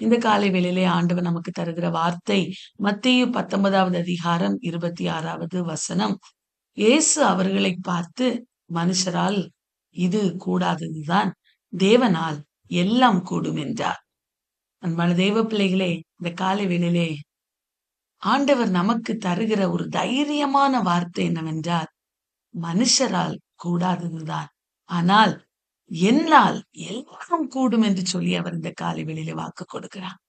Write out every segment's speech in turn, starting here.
இந்த காலை வேளையிலே ஆண்டவர் நமக்கு தருகிற வார்த்தை மத்தேயு 19வது அதிகாரம் 26வது வசனம். இயேசு அவர்களை பார்த்து, மனுஷரால் இது கூடாததுதான், தேவனால் எல்லாம் கூடும் என்றார். அன்பான தேவ பிள்ளைகளே, இந்த காலை வேளையிலே ஆண்டவர் நமக்கு தருகிற ஒரு தைரியமான வார்த்தை என்னவென்றால், மனுஷரால் கூடாததுதான், ஆனால் என்னால் எல்லாம் கூடும் என்று சொல்லி அவர் இந்த காலை வேளையிலே வாக்கு கொடுக்கிறார்.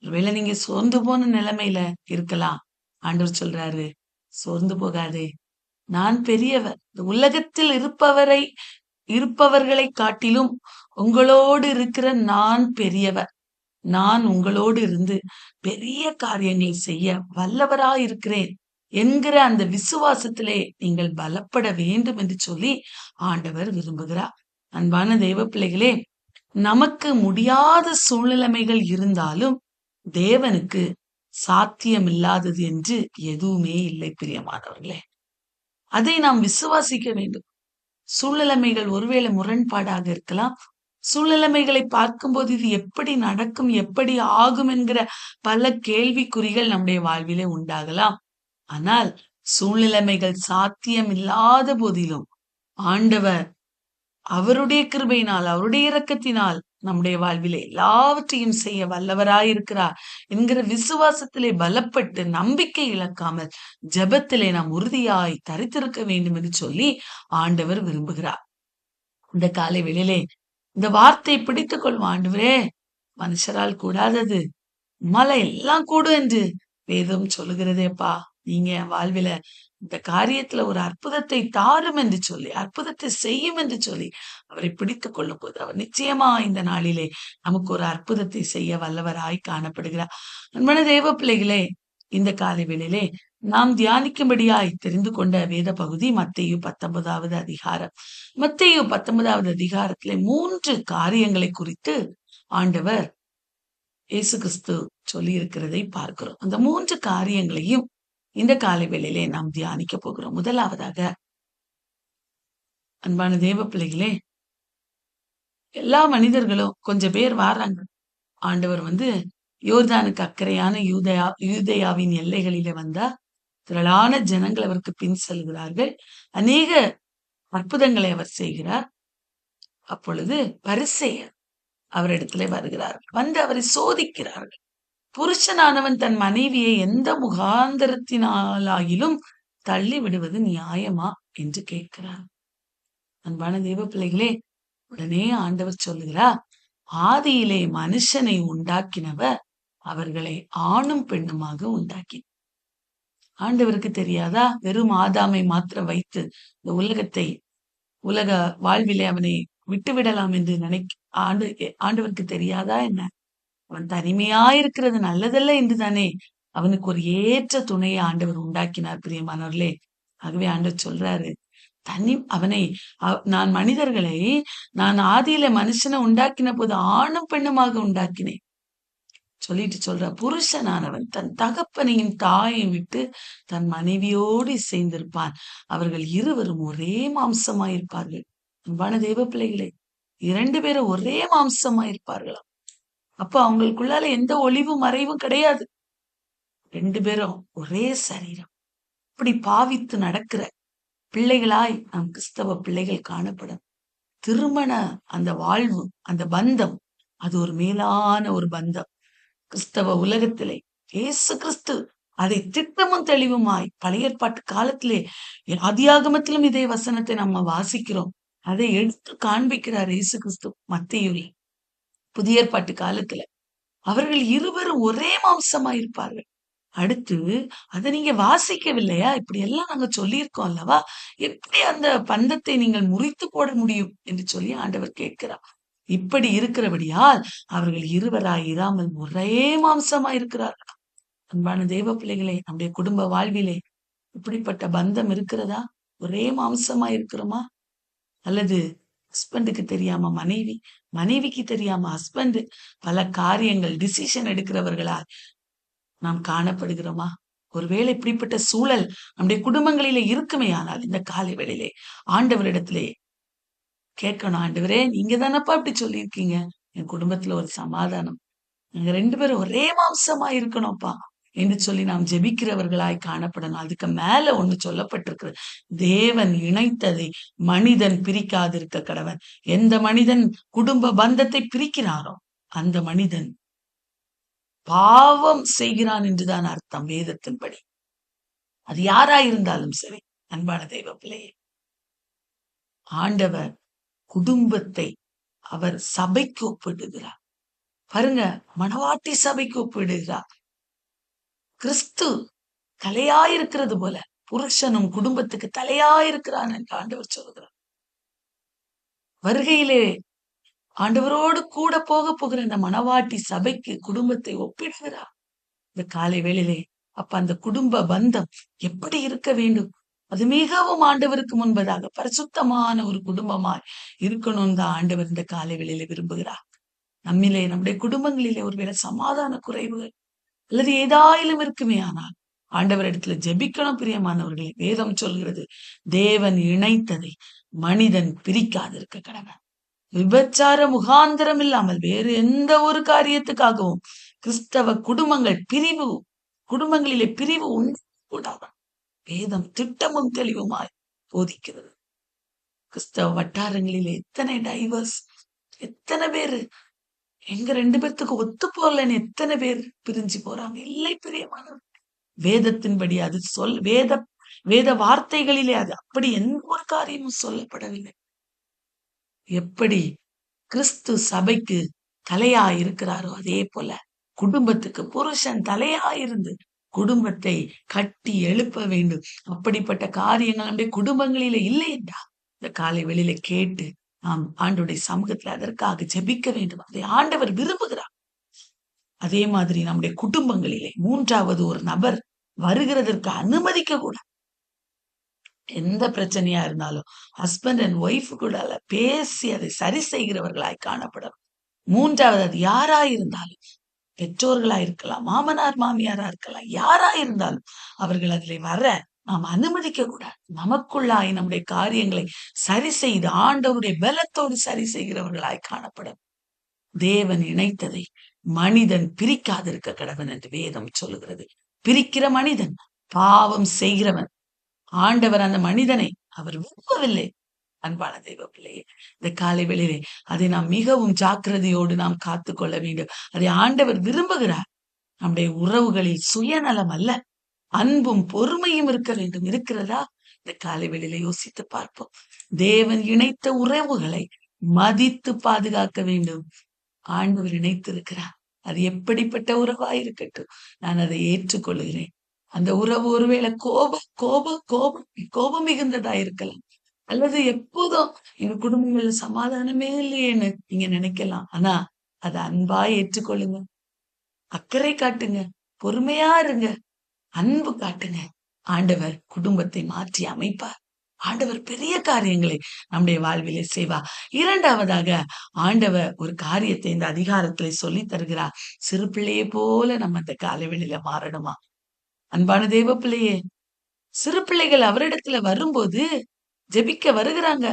ஒருவேளை நீங்க சோர்ந்து போன நிலைமையில இருக்கலாம். ஆண்டவர் சொல்றாரு, சோர்ந்து போகாதே, நான் பெரியவர். இந்த உலகத்தில் இருப்பவர்களை காட்டிலும் உங்களோடு இருக்கிற நான் பெரியவர். நான் உங்களோடு இருந்து பெரிய காரியங்களை செய்ய வல்லவராயிருக்கிறேன் என்கிற அந்த விசுவாசத்திலே நீங்கள் பலப்பட வேண்டும் என்று சொல்லி ஆண்டவர் விரும்புகிறார். அன்பான தெய்வ பிள்ளைகளே, நமக்கு முடியாத சூழ்நிலைமைகள் இருந்தாலும் தேவனுக்கு சாத்தியமில்லாதது என்று எதுவுமே இல்லை பிரியமானவர்களே. அதை நாம் விசுவாசிக்க வேண்டும். சூழ்நிலைமைகள் ஒருவேளை முரண்பாடாக இருக்கலாம். சூழ்நிலைமைகளை பார்க்கும்போது இது எப்படி நடக்கும், எப்படி ஆகும் என்கிற பல கேள்விக்குறிகள் நம்முடைய வாழ்விலே உண்டாகலாம். ஆனால் சூழ்நிலைமைகள் சாத்தியம் இல்லாத போதிலும் ஆண்டவர் அவருடைய கிருபையினால், அவருடைய இரக்கத்தினால் நம்முடைய வாழ்விலே எல்லாவற்றையும் செய்ய வல்லவராயிருக்கிறார் என்கிற விசுவாசத்திலே பலப்பட்டு நம்பிக்கை இழக்காமல் ஜெபத்திலே நாம் உறுதியாய் தரித்திருக்க வேண்டும் என்று சொல்லி ஆண்டவர் விரும்புகிறார். இந்த காலை வேளையிலே இந்த வார்த்தை பிடித்துக் கொள்வோம். ஆண்டவரே, மனுஷரால் கூடாதது உம்மால எல்லாம் கூடும் என்று வேதம் சொல்லுகிறதேப்பா. நீங்க என் வாழ்வில இந்த காரியத்துல ஒரு அற்புதத்தை தாரும் என்று சொல்லி, அற்புதத்தை செய்யும் என்று சொல்லி அவரை பிடித்துக் கொள்ளும் போது அவர் நிச்சயமா இந்த நாளிலே நமக்கு ஒரு அற்புதத்தை செய்ய வல்லவராய் காணப்படுகிறார். அன்பான தேவ பிள்ளைகளே, இந்த காலை வேளையிலே நாம் தியானிக்கும்படியாய் தெரிந்து கொண்ட வேத பகுதி மத்தேயு 19வது அதிகாரம். மத்தேயு 19வது அதிகாரத்திலே 3 காரியங்களை குறித்து ஆண்டவர் இயேசு கிறிஸ்து சொல்லி இருக்கிறதை பார்க்கிறோம். அந்த 3 காரியங்களையும் இந்த காலை வேளையிலே நாம் தியானிக்க போகிறோம். முதலாவதாக, அன்பான தேவ பிள்ளைகளே, எல்லா மனிதர்களும் கொஞ்சம் பேர் வாராங்க. ஆண்டவர் யோர்தானுக்கு அக்கறையான யூதேயாவின் எல்லைகளிலே வந்தா திரளான ஜனங்கள் அவருக்கு பின் செல்கிறார்கள். அநேக அற்புதங்களை அவர் செய்கிறார். அப்பொழுது பரிசேயர் அவரிடத்திலே வருகிறார்கள். அவரை சோதிக்கிறார்கள். புருஷனானவன் தன் மனைவியை எந்த முகாந்தரத்தினாலாயிலும் தள்ளி விடுவது நியாயமா என்று கேட்கிறார். அன்பான தேவ பிள்ளைகளே, உடனே ஆண்டவர் சொல்லுகிறார், ஆதியிலே மனுஷனை உண்டாக்கினவர் அவர்களை ஆணும் பெண்ணுமாக உண்டாக்கினார். ஆண்டவருக்கு தெரியாதா? வெறும் ஆதாமை மாத்திரம் வைத்து இந்த உலக வாழ்விலே அவனை விட்டுவிடலாம் என்று ஆண்டவருக்கு தெரியாதா என்ன? அவன் தனிமையாயிருக்கிறது நல்லதல்ல என்றுதானே அவனுக்கு ஒரு ஏற்ற துணையை ஆண்டவர் உண்டாக்கினார். பிரியமானவர்களே, ஆகவே ஆண்டவர் சொல்றாரு, நான் மனிதர்களை நான் ஆதியில மனுஷனை உண்டாக்கின போது ஆணும் பெண்ணுமாக உண்டாக்கினேன் சொல்லிட்டு சொல்ற, புருஷனானவன் தன் தகப்பனையும் தாயையும் விட்டு தன் மனைவியோடு சேர்ந்திருப்பான், அவர்கள் இருவரும் ஒரே மாம்சமாயிருப்பார்கள். அன்பான தேவ பிள்ளைகளே, 2 பேரும் ஒரே மாம்சமாயிருப்பார்களாம். அப்ப அவங்களுக்குள்ளால எந்த ஒளிவும் மறைவும் கிடையாது. 2 பேரும் ஒரே சரீரம். இப்படி பாவித்து நடக்கிற பிள்ளைகளாய் நம் கிறிஸ்தவ பிள்ளைகள் காணப்படும். திருமண அந்த வாழ்வு, அந்த பந்தம், அது ஒரு மேலான ஒரு பந்தம். கிறிஸ்தவ உலகத்திலே இயேசு கிறிஸ்து அதை திட்டமும் தெளிவுமாய் பழைய ஏற்பாட்டு காலத்திலே ஆதியாகமத்திலும் இதே வசனத்தை நம்ம வாசிக்கிறோம். அதை எடுத்து காண்பிக்கிறார் இயேசு கிறிஸ்து மத்தேயுவில். புதிய ஏற்பாட்டு காலத்துல அவர்கள் இருவரும் ஒரே மாம்சமாயிருப்பார்கள். அடுத்து அதை நீங்க வாசிக்கவில்லையா? இப்படி எல்லாம் நாங்க சொல்லியிருக்கோம் அல்லவா? எப்படி அந்த பந்தத்தை நீங்கள் முறித்து போட முடியும் என்று சொல்லி ஆண்டவர் கேட்கிறார். இப்படி இருக்கிறபடியால் அவர்கள் இருவராய் இராமல் ஒரே மாம்சமாயிருக்கிறார்கள். அன்பான தேவ பிள்ளைகளே, நம்முடைய குடும்ப வாழ்விலே இப்படிப்பட்ட பந்தம் இருக்கிறதா? ஒரே மாம்சமா இருக்கிறோமா? அல்லது ஹஸ்பண்டுக்கு தெரியாம மனைவி, மனைவிக்கு தெரியாம ஹஸ்பண்ட், பல காரியங்கள் டிசிஷன் எடுக்கிறவர்களா நாம் காணப்படுகிறோமா? ஒருவேளை இப்படிப்பட்ட சூழல் நம்முடைய குடும்பங்களிலே இருக்குமே, ஆனால் இந்த காலை வேளையிலே ஆண்டவரிடத்திலே கேட்கணும், ஆண்டவரே, நீங்க தானப்பா இப்படி சொல்லியிருக்கீங்க, என் குடும்பத்துல ஒரு சமாதானம், நாங்க 2 பேரும் ஒரே மாம்சமா இருக்கணும்ப்பா என்று சொல்லி நாம் ஜெபிக்கிறவர்களாய் காணப்படணும். அதுக்கு மேல ஒண்ணு சொல்லப்பட்டிருக்கிறது. தேவன் இணைத்ததை மனிதன் பிரிக்காதிருக்க கடவன். எந்த மனிதன் குடும்ப பந்தத்தை பிரிக்கிறாரோ அந்த மனிதன் பாவம் செய்கிறான் என்றுதான் அர்த்தம் வேதத்தின்படி. அது யாராயிருந்தாலும் சரி. அன்பான தெய்வ பிள்ளையே, ஆண்டவர் குடும்பத்தை அவர் சபைக்கு ஒப்பிடுகிறார். பாருங்க, மணவாட்டி சபைக்கு ஒப்பிடுகிறார். கிறிஸ்து தலையாயிருக்கிறது போல புருஷனும் குடும்பத்துக்கு தலையாயிருக்கிறான் என்று ஆண்டவர் சொல்கிறார். வருகையிலே ஆண்டவரோடு கூட போக போகிற இந்த மணவாட்டி சபைக்கு குடும்பத்தை ஒப்பிடுகிறார். இந்த காலை வேளையிலே அப்ப அந்த குடும்ப பந்தம் எப்படி இருக்க வேண்டும்? அது மிகவும் ஆண்டவருக்கு முன்பதாக பரிசுத்தமான ஒரு குடும்பமாய் இருக்கணும் தான் ஆண்டவர் இந்த காலை வேளையில விரும்புகிறார். நம்மிலே நம்முடைய குடும்பங்களிலே ஒருவேளை சமாதான குறைவுகள் அல்லது ஏதாயிலும் இருக்குமே, ஆனால் ஆண்டவரிடத்துல ஜெபிக்கணும். பிரியமானவர்களே, வேதம் சொல்கிறது, தேவன் இணைத்ததை மனிதன் பிரிக்காதிருக்க கடவன். விபச்சார முகாந்திரம் இல்லாமல் வேறு எந்த ஒரு காரியத்துக்காகவும் கிறிஸ்தவ குடும்பங்களிலே பிரிவு உண்டாக வேதம் திட்டமும் தெளிவுமாய் போதிக்கிறது. கிறிஸ்தவ வட்டாரங்களிலே எத்தனை டைவர்ஸ், எத்தனை பேரு எங்க 2 பேர்த்துக்கு ஒத்து போகலன்னு எத்தனை பேர் பிரிஞ்சு போறாங்க. இல்லை பிரியமானவர், வேதத்தின்படி அது வேத வார்த்தைகளிலே அது அப்படி எந்த ஒரு காரியமும் சொல்லப்படவில்லை. எப்படி கிறிஸ்து சபைக்கு தலையா இருக்கிறாரோ அதே போல குடும்பத்துக்கு புருஷன் தலையாயிருந்து குடும்பத்தை கட்டி எழுப்ப வேண்டும். அப்படிப்பட்ட காரியங்கள் நம்முடைய குடும்பங்களில இல்லை என்றா இந்த காலை வெளியில கேட்டு நாம் ஆண்டவருடைய சமூகத்துல அதற்காக ஜெபிக்க வேண்டும். அதை ஆண்டவர் விரும்புகிறார். அதே மாதிரி நம்முடைய குடும்பங்களிலே 3வது ஒரு நபர் வருகிறதற்கு அனுமதிக்க கூட, எந்த பிரச்சனையா இருந்தாலும் ஹஸ்பண்ட் அண்ட் ஒய்ஃப் கூட பேசி அதை சரி செய்கிறவர்களாய் காணப்படும். 3வது அது யாரா இருந்தாலும், பெற்றோர்களா இருக்கலாம், மாமனார் மாமியாரா இருக்கலாம், யாரா இருந்தாலும் அவர்கள் அதிலே வர நாம் அனுமதிக்க கூடாது. நமக்குள்ளாய் நம்முடைய காரியங்களை சரி செய்து ஆண்டவருடைய பலத்தோடு சரி செய்கிறவர்களாய் காணப்படும். தேவன் இணைத்ததை மனிதன் பிரிக்காதிருக்க கடவன் என்று வேதம் சொல்லுகிறது. பிரிக்கிற மனிதன் பாவம் செய்கிறவன். ஆண்டவர் அந்த மனிதனை அவர் விரும்பவில்லை. அன்பான தெய்வ பிள்ளையே, இந்த காலை வேளையிலே அதை நாம் மிகவும் ஜாக்கிரதையோடு நாம் காத்து கொள்ள வேண்டும். அதை ஆண்டவர் விரும்புகிறார். நம்முடைய உறவுகளில் சுயநலம் அல்ல, அன்பும் பொறுமையும் இருக்க வேண்டும். இருக்கிறதா? இந்த காலை வேளையில யோசித்து பார்ப்போம். தேவன் இணைத்த உறவுகளை மதித்து பாதுகாக்க வேண்டும். ஆண்டவர் இணைத்திருக்கிறார். அது எப்படிப்பட்ட உறவாய் இருக்கட்டும், நான் அதை ஏற்றுக்கொள்கிறேன். அந்த உறவு ஒருவேளை கோபம் மிகுந்ததா இருக்கலாம், அல்லது எப்போதும் எங்க குடும்பங்கள்ல சமாதானமே இல்லையேன்னு நீங்க நினைக்கலாம். ஆனா அதை அன்பா ஏற்றுக்கொள்ளுங்க, அக்கறை காட்டுங்க, பொறுமையா இருங்க, அன்பு காட்டுங்க. ஆண்டவர் குடும்பத்தை மாற்றி அமைப்பார். ஆண்டவர் பெரிய காரியங்களை நம்முடைய வாழ்விலே செய்வார். 2வதாக ஆண்டவர் ஒரு காரியத்தை இந்த அதிகாரத்திலே சொல்லி தருகிறார். சிறு பிள்ளையை போல நம்ம இந்த காலவெளியில மாறணுமா? அன்பான தேவ பிள்ளையே, சிறு பிள்ளைகள் அவரிடத்துல வரும்போது ஜெபிக்க வருகிறாங்க.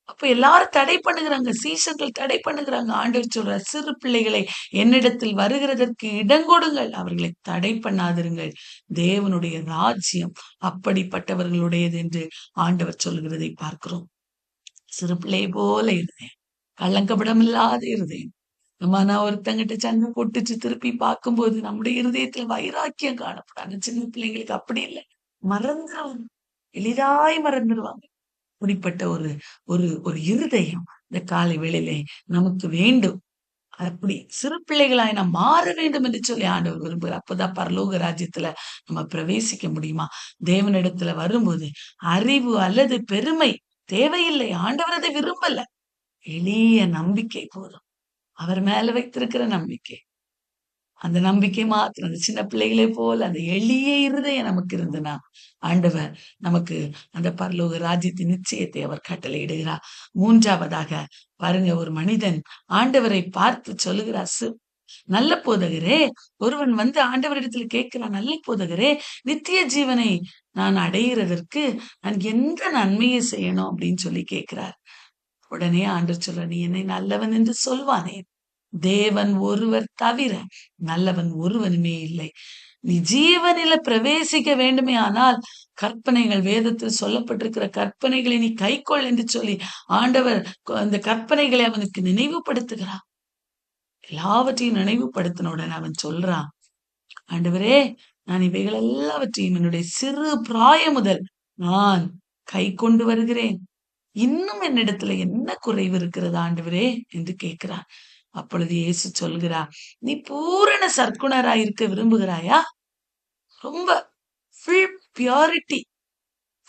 அப்ப எல்லாரும் தடை பண்ணுகிறாங்க, சீஷர்கள் தடை பண்ணுகிறாங்க. ஆண்டவர் சொல்றார், சிறு பிள்ளைகளை என்னிடத்தில் வருகிறதற்கு இடங்கொடுங்கள், அவர்களை தடை பண்ணாதிருங்கள். தேவனுடைய ராஜ்யம் அப்படிப்பட்டவர்களுடையது என்று ஆண்டவர் சொல்லுகிறதை பார்க்கிறோம். சிறு பிள்ளை போல இருந்தேன், கள்ளங்கபடம் இல்லாத இருந்தேன். நான் ஒருத்தங்கிட்ட சண்டை போட்டுச்சு திருப்பி பார்க்கும்போது நம்முடைய இருதயத்துல வைராக்கியம் காணப்படாது. சின்ன பிள்ளைங்களுக்கு அப்படி இல்லை, மறந்துடுவாங்க, எளிதாய் மறந்துடுவாங்க. அப்படிப்பட்ட ஒரு ஒரு ஒரு இருதயம் இந்த காலை வேளையிலே நமக்கு வேண்டும். அப்படி சிறு பிள்ளைகளாய் நாம் மாற வேண்டும் என்று சொல்லி ஆண்டவர் விரும்புகிறார். அப்பதான் பரலோக ராஜ்யத்துல நம்ம பிரவேசிக்க முடியுமா? தேவனிடத்துல வரும்போது அறிவு அல்லது பெருமை தேவையில்லை. ஆண்டவர் அதை விரும்பல. எளிய நம்பிக்கை போதும். அவர் மேல வைத்திருக்கிற நம்பிக்கை, அந்த நம்பிக்கை மாத்திரம். அந்த சின்ன பிள்ளைகளே போல அந்த எளிய இருதயம் நமக்கு இருந்தனா ஆண்டவர் நமக்கு அந்த பரலோக ராஜ்யத்தின் நிச்சயத்தை அவர் கட்டளையிடுகிறார். 3வதாக பாருங்க, ஒரு மனிதன் ஆண்டவரை பார்த்து சொல்லுகிறார், நல்ல போதகரே, ஒருவன் வந்து ஆண்டவரிடத்துல கேட்கிறான், நல்ல போதகரே, நித்திய ஜீவனை நான் அடைகிறதற்கு நான் எந்த நன்மையை செய்யணும் அப்படின்னு சொல்லி கேட்கிறார். உடனே ஆண்டவர் சொல்ற, நீ என்னை நல்லவன் என்று சொல்வானே, தேவன் ஒருவர் தவிர நல்லவன் ஒருவனுமே இல்லை. நீ ஜீவனில பிரவேசிக்க வேண்டுமே ஆனால் கற்பனைகள், வேதத்தில் சொல்லப்பட்டிருக்கிற கற்பனைகளை நீ கைக்கொள் என்று சொல்லி ஆண்டவர் அந்த கற்பனைகளை அவனுக்கு நினைவுபடுத்துகிறார். எல்லாவற்றையும் நினைவுபடுத்தின உடனே அவன் சொல்றான், ஆண்டவரே, நான் இவைகள் எல்லாவற்றையும் என்னுடைய சிறு பிராயம் முதல் நான் கை கொண்டு வருகிறேன். இன்னும் என்னிடத்துல என்ன குறைவு இருக்கிறது ஆண்டவரே என்று கேட்கிறார். அப்பொழுது இயேசு சொல்கிறார், நீ பூரண சற்குணராய் இருக்க விரும்புகிறாயா? ரொம்ப ஃபுல் பியூரிட்டி,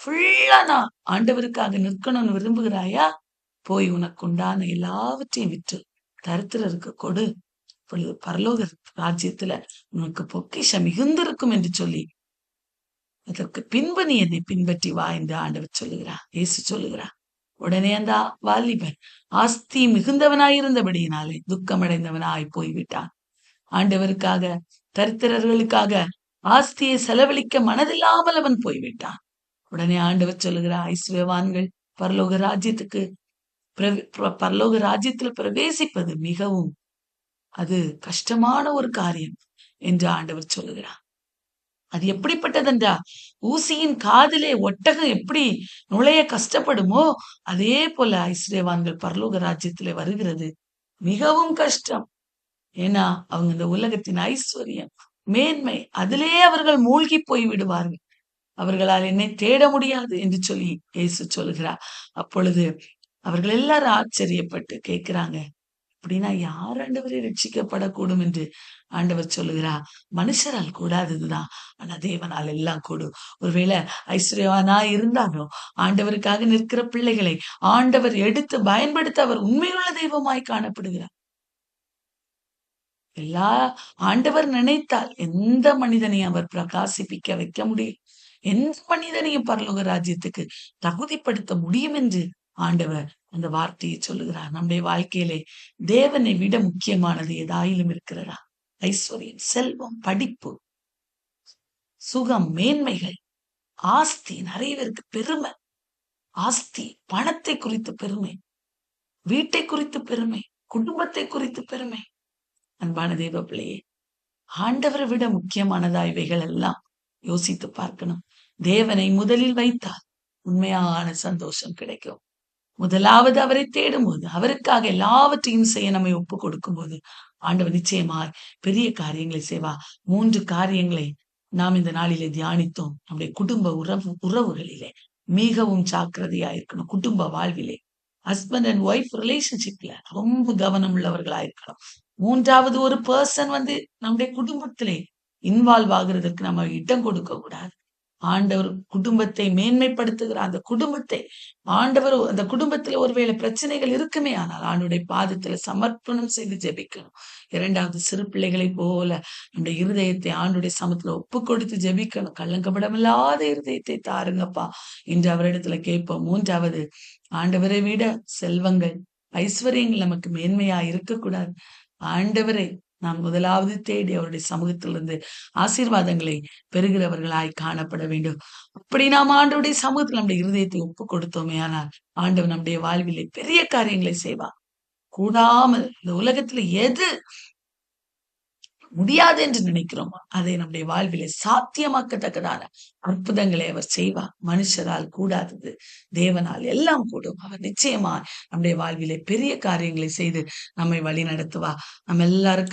ஃபுல்லா நான் ஆண்டவருக்காக நிற்கணும்னு விரும்புகிறாயா? போய் உனக்கு உண்டான எல்லாவற்றையும் விற்று தரித்திரருக்கு கொடு. அப்பொழுது பரலோக ராஜ்யத்துல உனக்கு பொக்கிஷம் மிகுந்திருக்கும் என்று சொல்லி, அதற்கு பின்பு நீ என்னை பின்பற்றி வா என்று ஆண்டவர் சொல்லுகிறார். இயேசு சொல்லுகிறார். உடனே அந்த வாலிபன் ஆஸ்தி மிகுந்தவனாயிருந்தபடியினாலே துக்கமடைந்தவனாய் போய்விட்டான். ஆண்டவருக்காக, தரித்திரர்களுக்காக ஆஸ்தியை செலவழிக்க மனதில்லாமல் அவன் போய்விட்டான். உடனே ஆண்டவர் சொல்லுகிறார், ஐஸ்வர்யவான்கள் பரலோக ராஜ்யத்துக்கு பரலோக ராஜ்யத்துல பிரவேசிப்பது மிகவும் அது கஷ்டமான ஒரு காரியம் என்று ஆண்டவர் சொல்லுகிறார். அது எப்படிப்பட்டதென்றா, ஊசியின் காதிலே ஒட்டகம் எப்படி நுழைய கஷ்டப்படுமோ அதே போல ஐஸ்வர்யவான்கள் பரலோக ராஜ்யத்திலே வருகிறது மிகவும் கஷ்டம். ஏன்னா அவங்க இந்த உலகத்தின் ஐஸ்வர்யம், மேன்மை, அதிலே அவர்கள் மூழ்கி போய் விடுவார்கள். அவர்களால் என்னை தேட முடியாது என்று சொல்லி இயேசு சொல்லுகிறார். அப்பொழுது அவர்கள் எல்லாரும் ஆச்சரியப்பட்டு கேட்கிறாங்க, அப்படின்னா யார் ஆண்டவரை ரட்சிக்கப்படக்கூடும் என்று ஆண்டவர் சொல்லுகிறார். மனுஷரால் கூடாததுதான், ஆனா தேவனால் எல்லாம் கூடும். ஒருவேளை ஐஸ்வர்யவானா இருந்தாலும் ஆண்டவருக்காக நிற்கிற பிள்ளைகளை ஆண்டவர் எடுத்து பயன்படுத்த அவர் உண்மையுள்ள தெய்வமாய் காணப்படுகிறார். எல்லா ஆண்டவர் நினைத்தால் எந்த மனிதனையும் அவர் பிரகாசிப்பிக்க வைக்க முடியும். எந்த மனிதனையும் பரலோக ராஜ்யத்துக்கு தகுதிப்படுத்த முடியும் என்று ஆண்டவர் அந்த வார்த்தையை சொல்லுகிறார். நம்முடைய வாழ்க்கையிலே தேவனை விட முக்கியமானது ஏதாயிலும் இருக்கிறதா? ஐஸ்வர்யம், செல்வம், படிப்பு, சுகம், மேன்மைகள், ஆஸ்தி, நிறைய பேருக்கு பெருமை, ஆஸ்தி, பணத்தை குறித்து பெருமை, வீட்டை குறித்து பெருமை, குடும்பத்தை குறித்து பெருமை. அன்பான தேவ பிள்ளையே, ஆண்டவரை விட முக்கியமானதா இவைகள் எல்லாம் யோசித்து பார்க்கணும். தேவனை முதலில் வைத்தால் உண்மையான சந்தோஷம் கிடைக்கும். முதலாவது அவரை தேடும் போது, அவருக்காக எல்லாவற்றையும் செய்ய நம்மை ஒப்பு கொடுக்கும் போது ஆண்டவர் நிச்சயமாய் பெரிய காரியங்களை செய்வார். 3 காரியங்களை நாம் இந்த நாளிலே தியானித்தோம். நம்முடைய குடும்ப உறவுகளிலே மிகவும் ஜாக்கிரதையா இருக்கணும். குடும்ப வாழ்விலே ஹஸ்பண்ட் அண்ட் ஒய்ஃப் ரிலேஷன்ஷிப்ல ரொம்ப கவனம் உள்ளவர்களா இருக்கணும். 3வது ஒரு பர்சன் நம்முடைய குடும்பத்திலே இன்வால்வ் ஆகுறதுக்கு நம்ம இடம் கொடுக்க கூடாது. ஆண்டவர் குடும்பத்தை மேன்மைப்படுத்துகிற அந்த குடும்பத்தை ஆண்டவர் அந்த குடும்பத்துல ஒருவேளை பிரச்சனைகள் இருக்குமே ஆனால் ஆண்டுடைய பாதத்துல சமர்ப்பணம் செய்து ஜெபிக்கணும். 2வது சிறு பிள்ளைகளை போல நம்முடைய இருதயத்தை ஆண்டுடைய சமத்துல ஒப்பு கொடுத்து ஜெபிக்கணும். கள்ளங்கபடமில்லாத இருதயத்தை தாருங்கப்பா என்று அவரிடத்துல கேட்போம். 3வது ஆண்டவரை விட செல்வங்கள், ஐஸ்வர்யங்கள் நமக்கு மேன்மையா இருக்கக்கூடாது. ஆண்டவரை நாம் முதலாவது தேடி அவருடைய சமூகத்திலிருந்து ஆசீர்வாதங்களை பெறுகிறவர்களாய் காணப்பட வேண்டும். அப்படி நாம் ஆண்டவருடைய சமூகத்தில் நம்முடைய இருதயத்தை ஒப்பு கொடுத்தோமே ஆனால் ஆண்டவர் நம்முடைய வாழ்விலே பெரிய காரியங்களை செய்வார். கூடாமல் இந்த உலகத்துல எது முடியாது என்று நினைக்கிறோமோ அதை நம்முடைய வாழ்விலே சாத்தியமாக்கத்தக்கதான அற்புதங்களை அவர் செய்வார். மனுஷரால் கூடாதது தேவனால் எல்லாம் கூடும். அவர் நிச்சயமா நம்முடைய வாழ்விலே பெரிய காரியங்களை செய்து நம்மை வழி நடத்துவார். நம்ம எல்லாருக்கும்